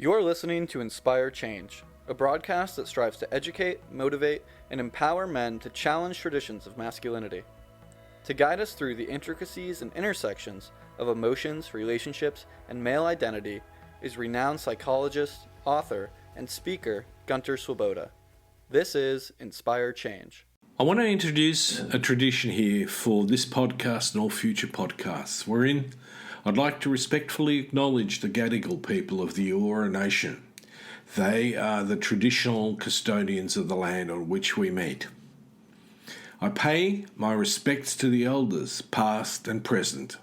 You're listening to Inspire Change, a broadcast that strives to educate, motivate, and empower men to challenge traditions of masculinity. To guide us through the intricacies and intersections of emotions, relationships, and male identity is renowned psychologist, author, and speaker Gunter. This is Inspire Change. I want to introduce a tradition here for this podcast and all future podcasts, wherein I'd like to respectfully acknowledge the Gadigal people of the Eora Nation. They are the traditional custodians of the land on which we meet. I pay my respects to the elders, past and present.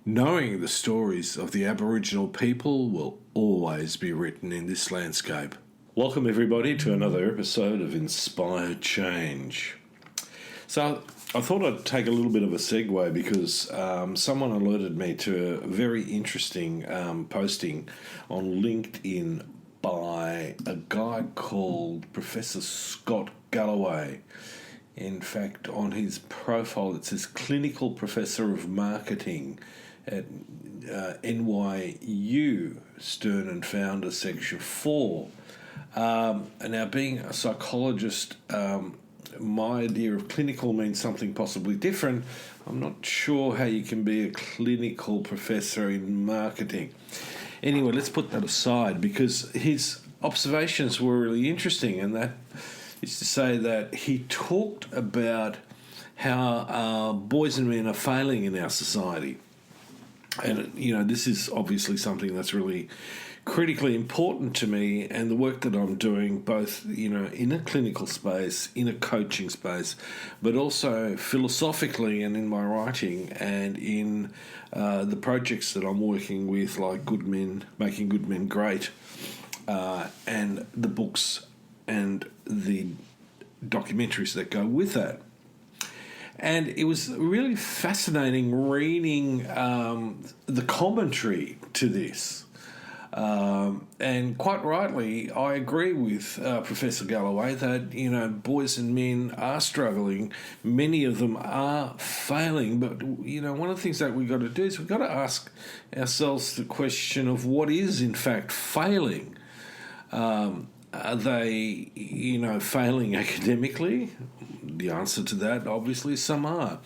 Knowing the stories of the Aboriginal people will always be written in this landscape. Welcome everybody to another episode of Inspire Change. So I thought I'd take a little bit of a segue because someone alerted me to a very interesting posting on LinkedIn by a guy called Professor Scott Galloway. In fact, on his profile it says Clinical Professor of Marketing at NYU, Stern and Founder, Section 4. Now, being a psychologist, my idea of clinical means something possibly different. I'm not sure how you can be a clinical professor in marketing. Anyway, let's put that aside because his observations were really interesting, and that is to say that he talked about how boys and men are failing in our society. And, this is obviously something that's really critically important to me and the work that I'm doing both, in a clinical space, in a coaching space, but also philosophically and in my writing and in the projects that I'm working with, like Good Men, Making Good Men Great, and the books and the documentaries that go with that. And it was really fascinating reading the commentary to this. And quite rightly, I agree with Professor Galloway that, boys and men are struggling. Many of them are failing. But, one of the things that we've got to do is we've got to ask ourselves the question of what is, in fact, failing. Are they, failing academically? The answer to that, obviously, some are.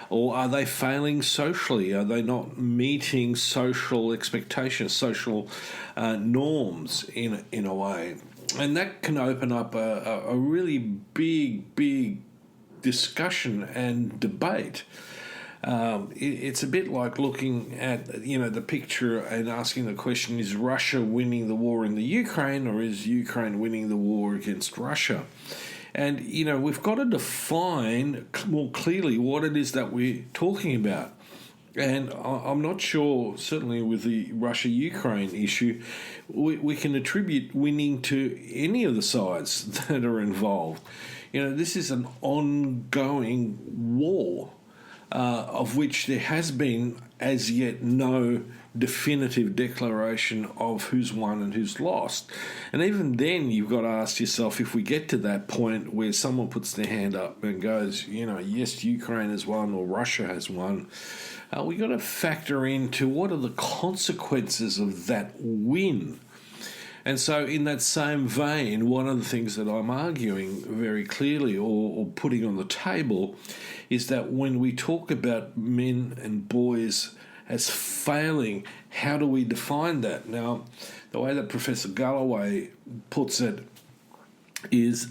Or are they failing socially? Are they not meeting social expectations, social norms in a way? And that can open up a really big discussion and debate. It's a bit like looking at, the picture and asking the question, is Russia winning the war in the Ukraine or is Ukraine winning the war against Russia? And, we've got to define more clearly what it is that we're talking about. And I'm not sure, certainly with the Russia-Ukraine issue, we can attribute winning to any of the sides that are involved. This is an ongoing war of which there has been as yet no definitive declaration of who's won and who's lost. And even then you've got to ask yourself, if we get to that point where someone puts their hand up and goes, yes, Ukraine has won or Russia has won, we've got to factor into what are the consequences of that win. And so in that same vein, one of the things that I'm arguing very clearly or putting on the table is that when we talk about men and boys as failing, how do we define that? Now, the way that Professor Galloway puts it is,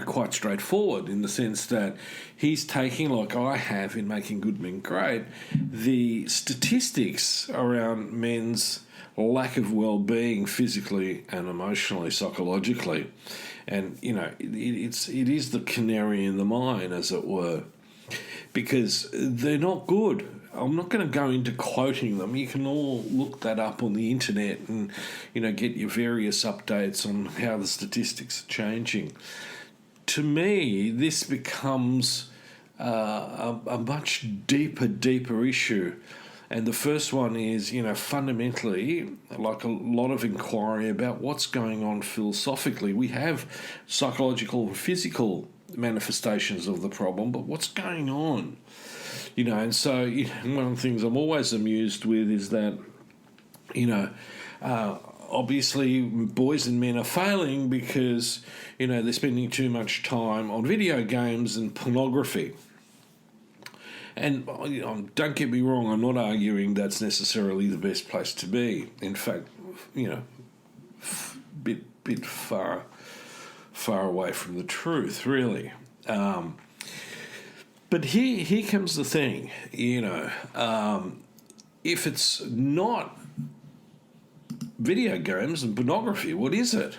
quite straightforward in the sense that he's taking, like I have in Making Good Men Great, the statistics around men's lack of well-being physically and emotionally, psychologically. And, it is the canary in the mine, as it were, because they're not good. I'm not going to go into quoting them. You can all look that up on the internet and, get your various updates on how the statistics are changing. To me, this becomes a much deeper issue. And the first one is, fundamentally, like a lot of inquiry about what's going on philosophically. We have psychological and physical manifestations of the problem, but what's going on? And so one of the things I'm always amused with is that, obviously boys and men are failing because, they're spending too much time on video games and pornography. And don't get me wrong, I'm not arguing that's necessarily the best place to be. In fact, bit far away from the truth, really. But here comes the thing, if it's not video games and pornography, what is it?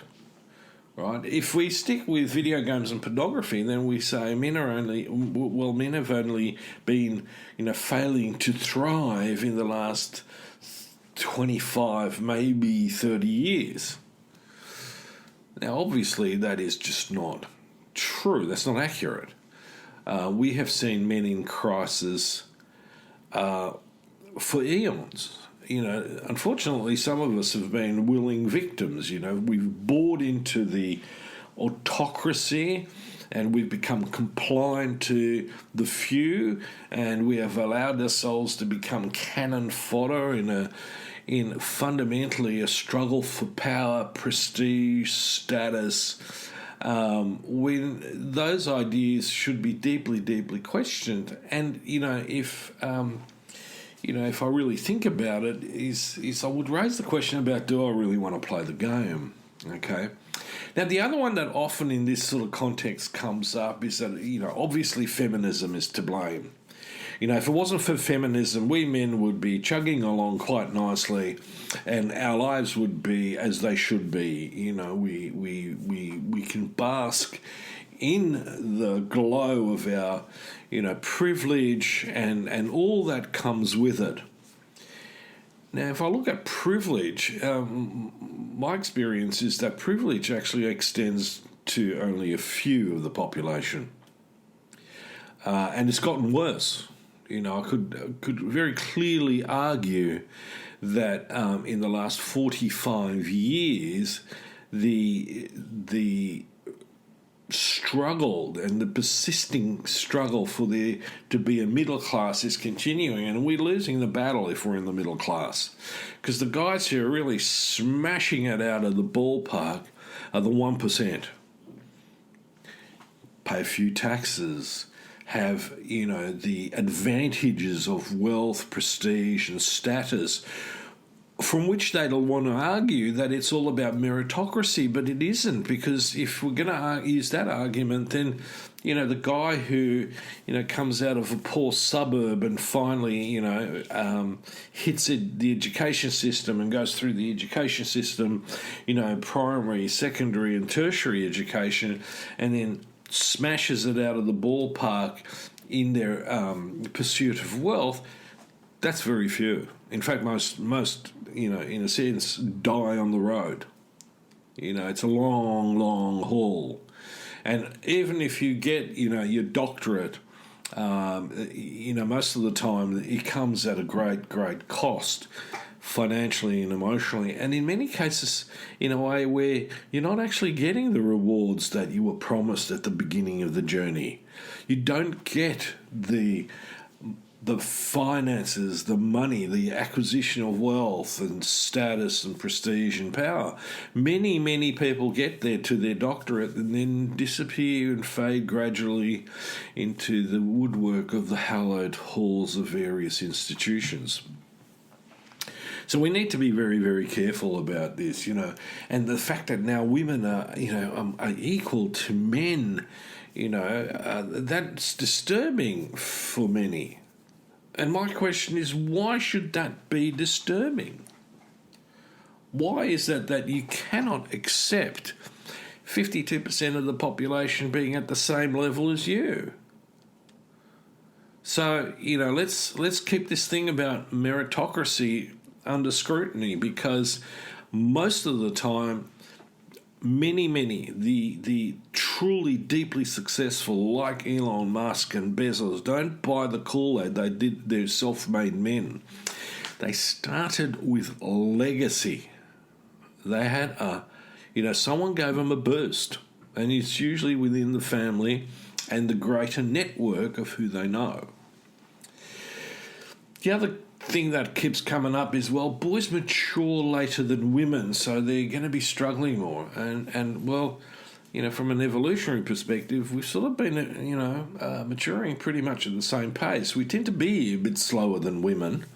Right? If we stick with video games and pornography, then we say men have only been, failing to thrive in the last 25, maybe 30 years. Now, obviously, that is just not true. That's not accurate. We have seen men in crisis for eons. Unfortunately, some of us have been willing victims. We've bought into the autocracy and we've become compliant to the few, and we have allowed ourselves to become cannon fodder in fundamentally a struggle for power, prestige, status, when those ideas should be deeply, deeply questioned. And, if I really think about it, is I would raise the question about, do I really want to play the game? Okay. Now, the other one that often in this sort of context comes up is that, obviously feminism is to blame. If it wasn't for feminism, we men would be chugging along quite nicely, and our lives would be as they should be. We can bask in the glow of our, privilege and all that comes with it. Now, if I look at privilege, my experience is that privilege actually extends to only a few of the population, and it's gotten worse. I could very clearly argue that in the last 45 years, the struggle and the persisting struggle for there to be a middle class is continuing, and we're losing the battle if we're in the middle class, because the guys who are really smashing it out of the ballpark are the 1%. Pay a few taxes, have the advantages of wealth, prestige and status, from which they'll want to argue that it's all about meritocracy, but it isn't, because if we're going to use that argument, then the guy who comes out of a poor suburb and finally hits the education system and goes through the education system, primary, secondary and tertiary education, and then smashes it out of the ballpark in their pursuit of wealth, that's very few. In fact, most in a sense, die on the road. It's a long, long haul. And even if you get, your doctorate, most of the time it comes at a great, great cost, financially and emotionally, and in many cases in a way where you're not actually getting the rewards that you were promised at the beginning of the journey. You don't get the finances, the money, the acquisition of wealth and status and prestige and power. Many, many people get there to their doctorate and then disappear and fade gradually into the woodwork of the hallowed halls of various institutions. So we need to be very, very careful about this, and the fact that now women are equal to men, that's disturbing for many. And my question is, why should that be disturbing? Why is that you cannot accept 52% of the population being at the same level as you? So, let's keep this thing about meritocracy under scrutiny, because most of the time, many, the truly deeply successful, like Elon Musk and Bezos, don't buy the Kool-Aid. They're self-made men. They started with legacy. They had someone gave them a boost, and it's usually within the family and the greater network of who they know. The other thing that keeps coming up is, well, boys mature later than women, so they're going to be struggling more. And well, from an evolutionary perspective, we've sort of been, maturing pretty much at the same pace. We tend to be a bit slower than women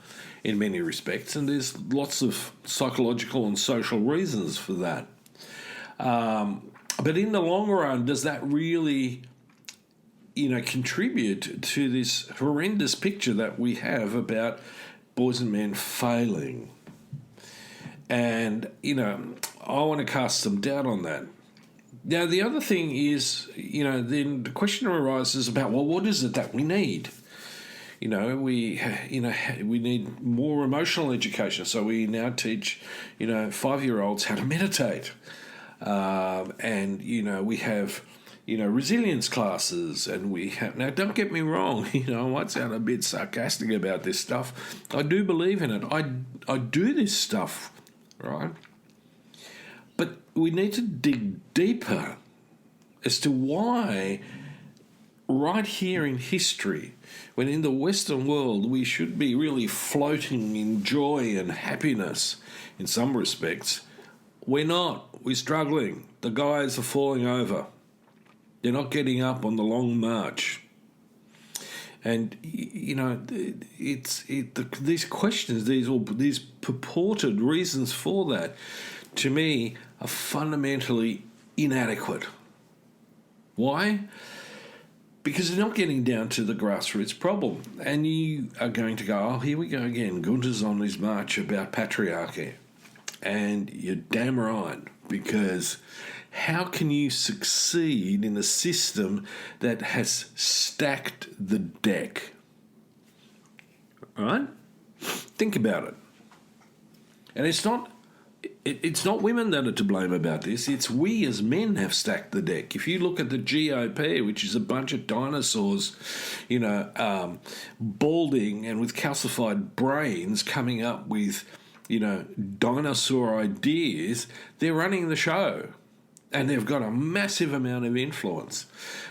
in many respects, and there's lots of psychological and social reasons for that. But in the long run, does that really, contribute to this horrendous picture that we have about boys and men failing? And, I want to cast some doubt on that. Now, the other thing is, then the question arises about, well, what is it that we need? We need more emotional education. So we now teach, 5-year-olds how to meditate. And, we have, resilience classes, and we have... Now, don't get me wrong, I might sound a bit sarcastic about this stuff. I do believe in it. I do this stuff, right? But we need to dig deeper as to why right here in history, when in the Western world we should be really floating in joy and happiness in some respects, we're not. We're struggling. The guys are falling over. They're not getting up on the long march. And, these questions, these purported reasons for that, to me, are fundamentally inadequate. Why? Because they're not getting down to the grassroots problem. And you are going to go, oh, here we go again. Gunter's on his march about patriarchy. And you're damn right, because how can you succeed in a system that has stacked the deck? All right? Think about it. And it's not women that are to blame about this. It's we as men have stacked the deck. If you look at the GOP, which is a bunch of dinosaurs, balding and with calcified brains coming up with, dinosaur ideas, they're running the show. And they've got a massive amount of influence.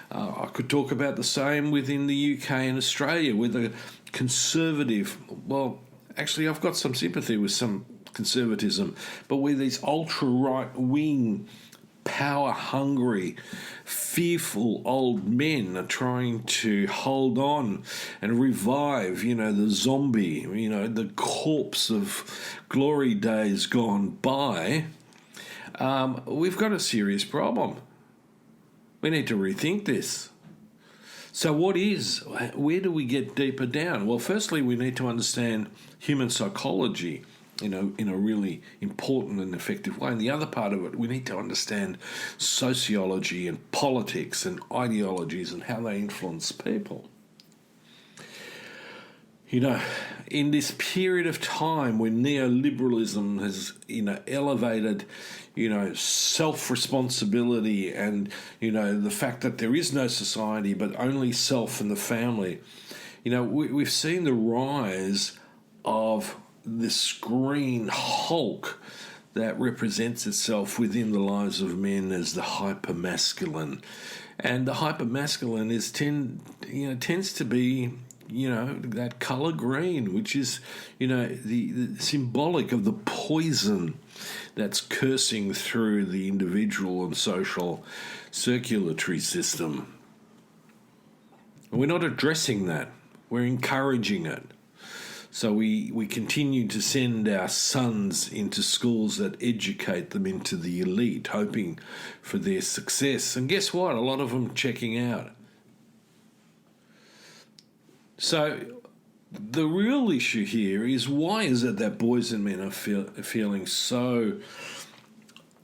I could talk about the same within the UK and Australia with a conservative... Well, actually, I've got some sympathy with some conservatism, but with these ultra-right-wing, power-hungry, fearful old men are trying to hold on and revive, the zombie, the corpse of glory days gone by, we've got a serious problem. We need to rethink this. So where do we get deeper down? Well, firstly, we need to understand human psychology, in a really important and effective way. And the other part of it, we need to understand sociology and politics and ideologies and how they influence people. In this period of time when neoliberalism has, elevated, self-responsibility and, the fact that there is no society but only self and the family, we've seen the rise of this green hulk that represents itself within the lives of men as the hypermasculine. And the hypermasculine tends to be, that colour green, which is, the symbolic of the poison that's coursing through the individual and social circulatory system. And we're not addressing that. We're encouraging it. So we continue to send our sons into schools that educate them into the elite, hoping for their success. And guess what? A lot of them checking out. So the real issue here is, why is it that boys and men are feeling so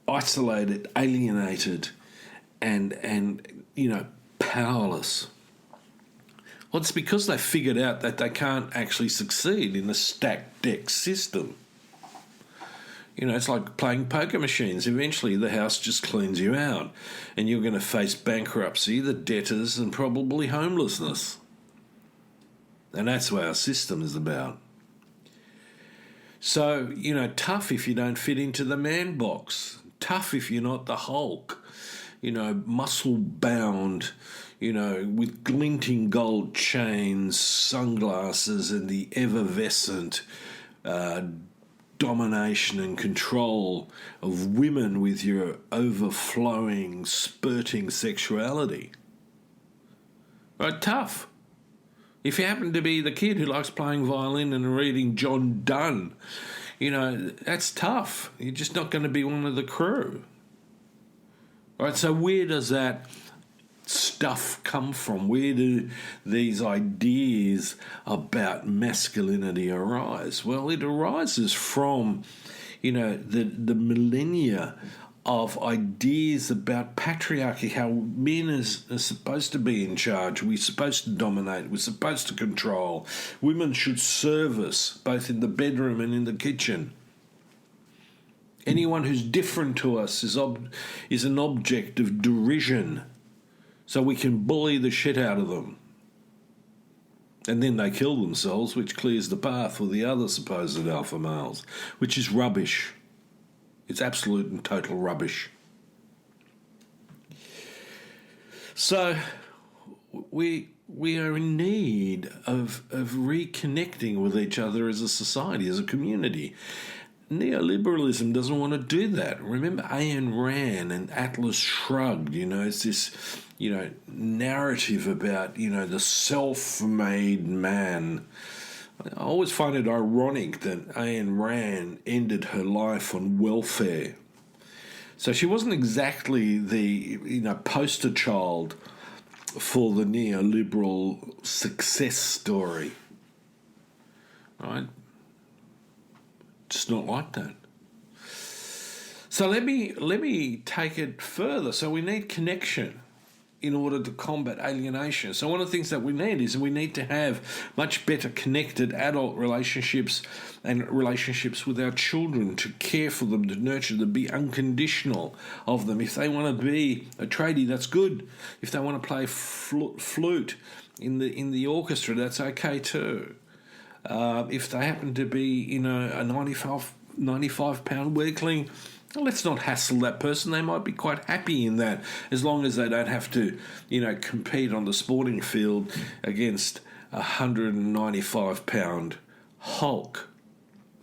isolated, alienated, and powerless? Well, it's because they figured out that they can't actually succeed in the stacked deck system. It's like playing poker machines. Eventually the house just cleans you out and you're going to face bankruptcy, the debtors, and probably homelessness. And that's what our system is about. So, tough if you don't fit into the man box. Tough if you're not the Hulk. muscle bound, with glinting gold chains, sunglasses, and the effervescent domination and control of women with your overflowing, spurting sexuality. Right, tough. If you happen to be the kid who likes playing violin and reading John Donne, that's tough. You're just not going to be one of the crew. Right, so where does that stuff come from? Where do these ideas about masculinity arise? Well, it arises from, the millennia of ideas about patriarchy, how men are supposed to be in charge, we're supposed to dominate, we're supposed to control, women should serve us, both in the bedroom and in the kitchen. Anyone who's different to us is an object of derision, so we can bully the shit out of them. And then they kill themselves, which clears the path for the other supposed alpha males, which is rubbish. It's absolute and total rubbish. So we are in need of reconnecting with each other as a society, as a community. Neoliberalism doesn't want to do that. Remember Ayn Rand and Atlas Shrugged, it's this, narrative about, the self-made man. I always find it ironic that Ayn Rand ended her life on welfare. So she wasn't exactly the, poster child for the neoliberal success story. Right? Just not like that. So let me take it further. So we need connection in order to combat alienation. So one of the things that we need is we need to have much better connected adult relationships and relationships with our children, to care for them, to nurture them, be unconditional of them. If they want to be a tradie, that's good. If they want to play flute in the orchestra, that's okay too. If they happen to be, a 95-pound weakling, let's not hassle that person. They might be quite happy in that, as long as they don't have to, compete on the sporting field against a 195-pound Hulk.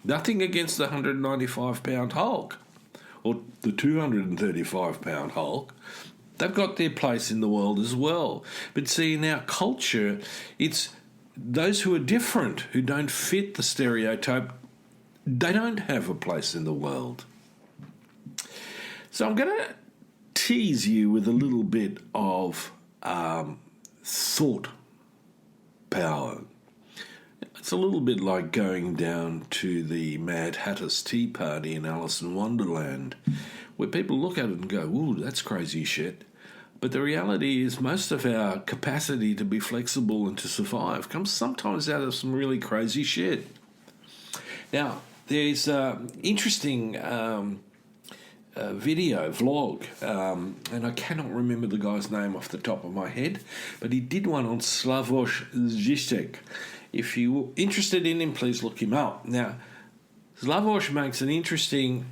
Nothing against the 195-pound Hulk or the 235-pound Hulk. They've got their place in the world as well. But see, in our culture, it's those who are different, who don't fit the stereotype, they don't have a place in the world. So I'm going to tease you with a little bit of thought power. It's a little bit like going down to the Mad Hatter's Tea Party in Alice in Wonderland, where people look at it and go, ooh, that's crazy shit. But the reality is most of our capacity to be flexible and to survive comes sometimes out of some really crazy shit. Now, there's an interesting vlog, and I cannot remember the guy's name off the top of my head, but he did one on Slavoj Žižek. If you're interested in him, please look him up. Now, Slavoj makes an interesting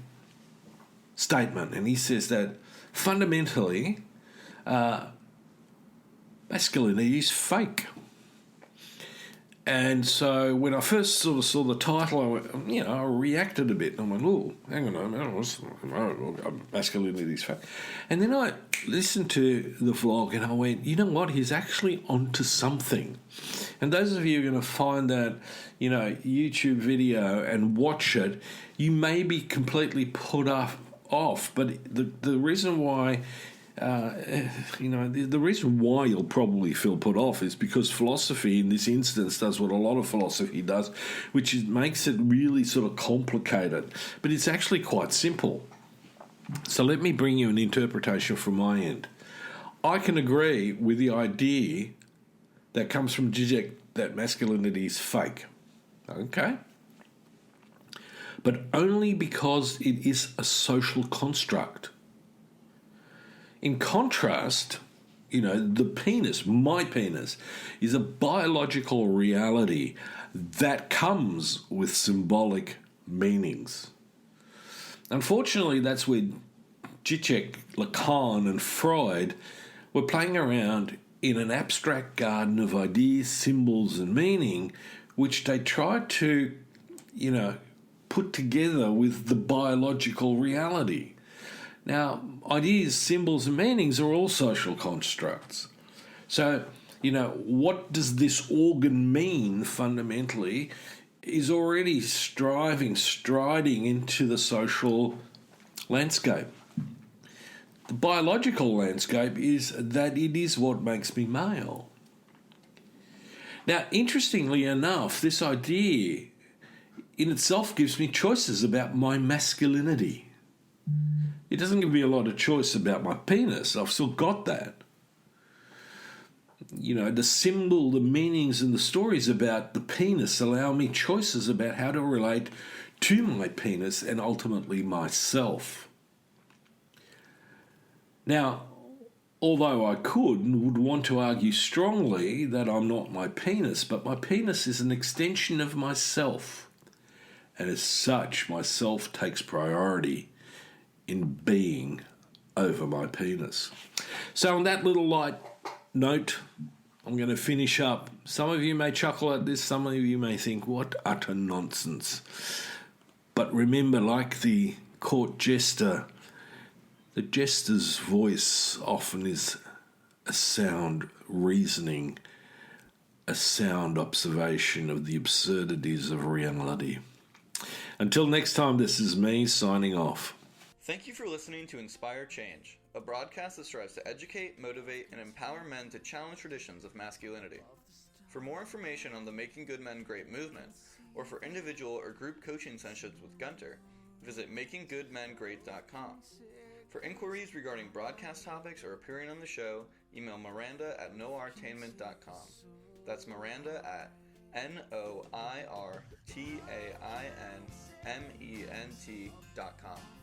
statement, and he says that fundamentally, masculinity is fake. And so when I first sort of saw the title, I went, I reacted a bit. And I went, oh, hang on a minute, masculinity is fake. And then I listened to the vlog and I went, you know what, he's actually onto something. And those of you who are going to find that, YouTube video and watch it, you may be completely put off. But the reason why... the reason why you'll probably feel put off is because philosophy in this instance does what a lot of philosophy does, which makes it really sort of complicated. But it's actually quite simple. So let me bring you an interpretation from my end. I can agree with the idea that comes from Zizek that masculinity is fake. Okay? But only because it is a social construct. In contrast, the penis, my penis, is a biological reality that comes with symbolic meanings. Unfortunately, that's where Zizek, Lacan, and Freud were playing around in an abstract garden of ideas, symbols, and meaning, which they tried to, put together with the biological reality. Now, ideas, symbols, and meanings are all social constructs. So, what does this organ mean fundamentally is already striding into the social landscape. The biological landscape is that it is what makes me male. Now, interestingly enough, this idea in itself gives me choices about my masculinity. It doesn't give me a lot of choice about my penis. I've still got that. The symbol, the meanings, and the stories about the penis allow me choices about how to relate to my penis and ultimately myself. Now, although I could and would want to argue strongly that I'm not my penis, but my penis is an extension of myself. And as such, myself takes priority in being over my penis. So on that little light note, I'm going to finish up. Some of you may chuckle at this, some of you may think, what utter nonsense. But remember, like the court jester, the jester's voice often is a sound reasoning, a sound observation of the absurdities of reality. Until next time, this is me signing off. Thank you for listening to Inspire Change, a broadcast that strives to educate, motivate, and empower men to challenge traditions of masculinity. For more information on the Making Good Men Great movement, or for individual or group coaching sessions with Gunter, visit makinggoodmengreat.com. For inquiries regarding broadcast topics or appearing on the show, email Miranda at noirtainment.com. That's Miranda at NOIRTAINMENT.com.